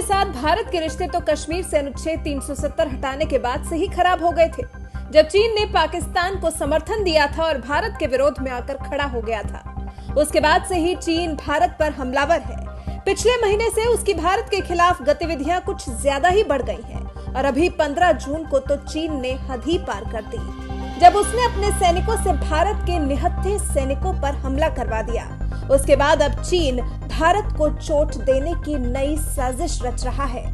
साथ भारत के रिश्ते तो कश्मीर से अनुच्छेद 370 हटाने के बाद से ही खराब हो गए थे, जब चीन ने पाकिस्तान को समर्थन दिया था और भारत के विरोध में आकर खड़ा हो गया था। उसके बाद से ही चीन भारत पर हमलावर है। पिछले महीने से उसकी भारत के खिलाफ गतिविधियां कुछ ज्यादा ही बढ़ गई हैं और अभी 15 जून को तो चीन ने हद ही पार कर दी, जब उसने अपने सैनिकों से भारत के निहत्थे सैनिकों पर हमला करवा दिया। उसके बाद अब चीन भारत को चोट देने की नई साजिश रच रहा है।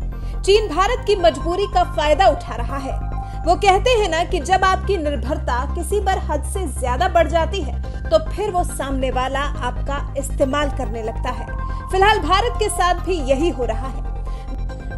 चीन भारत की मजबूरी का फायदा उठा रहा है। वो कहते हैं ना कि जब आपकी निर्भरता किसी पर हद से ज्यादा बढ़ जाती है तो फिर वो सामने वाला आपका इस्तेमाल करने लगता है। फिलहाल भारत के साथ भी यही हो रहा है।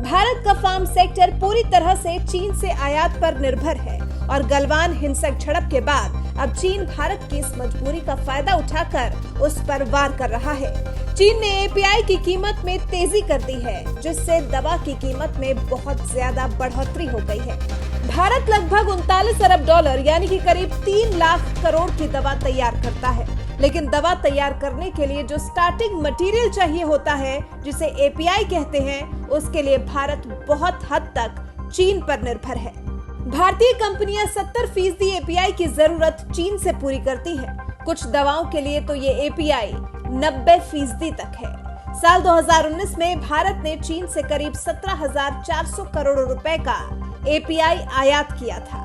भारत का फार्म सेक्टर पूरी तरह से चीन से आयात पर निर्भर है और गलवान हिंसक झड़प के बाद अब चीन भारत की इस मजबूरी का फायदा उठाकर उस पर वार कर रहा है। चीन ने एपीआई की कीमत में तेजी कर दी है, जिससे दवा की कीमत में बहुत ज्यादा बढ़ोतरी हो गई है। भारत लगभग 39 अरब डॉलर यानी कि करीब 3 लाख करोड़ की दवा तैयार करता है, लेकिन दवा तैयार करने के लिए जो स्टार्टिंग मटेरियल चाहिए होता है, जिसे एपीआई कहते हैं, उसके लिए भारत बहुत हद तक चीन पर निर्भर है। भारतीय कंपनियां 70% एपीआई की जरूरत चीन से पूरी करती हैं। कुछ दवाओं के लिए तो ये एपीआई 90% तक है। साल 2019 में भारत ने चीन से करीब 17,400 करोड़ रुपए का एपीआई आयात किया था।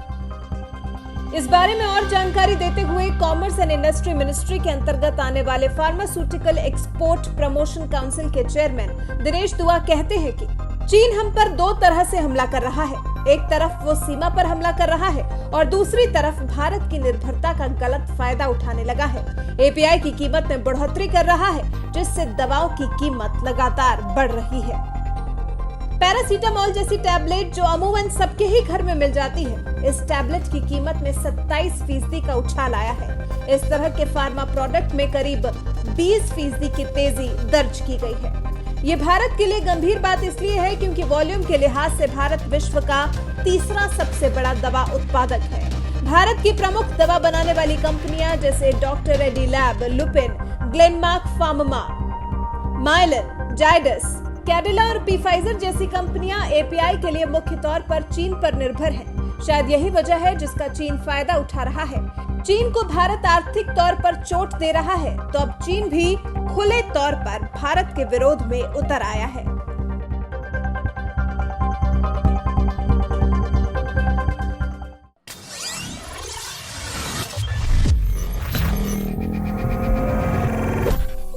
इस बारे में और जानकारी देते हुए कॉमर्स एंड इंडस्ट्री मिनिस्ट्री के अंतर्गत आने वाले फार्मास्यूटिकल एक्सपोर्ट प्रमोशन काउंसिल के चेयरमैन दिनेश दुआ कहते हैं कि चीन हम पर 2 तरह से हमला कर रहा है। एक तरफ वो सीमा पर हमला कर रहा है और दूसरी तरफ भारत की निर्भरता का गलत फायदा उठाने लगा है। एपीआई की कीमत में बढ़ोतरी कर रहा है, जिससे दवाओं की कीमत लगातार बढ़ रही है। पैरासीटामोल जैसी टैबलेट जो अमूमन सबके ही घर में मिल जाती है, इस टैबलेट की कीमत में 27% का उछाल आया है। इस तरह के फार्मा प्रोडक्ट में करीब 20% की तेजी दर्ज की गई है। ये भारत के लिए गंभीर बात इसलिए है क्योंकि वॉल्यूम के लिहाज से भारत विश्व का तीसरा सबसे बड़ा दवा उत्पादक है। भारत की प्रमुख दवा बनाने वाली कंपनियां जैसे doctor Reddy lab, Lupin, Glenmark pharma, Mylan, Zydus, Cadila और पीफाइजर जैसी कंपनियां एपीआई के लिए मुख्य तौर पर चीन पर निर्भर हैं। शायद यही वजह है जिसका चीन फायदा उठा रहा है। चीन को भारत आर्थिक तौर पर चोट दे रहा है, तो अब चीन भी खुले तौर पर भारत के विरोध में उतर आया है।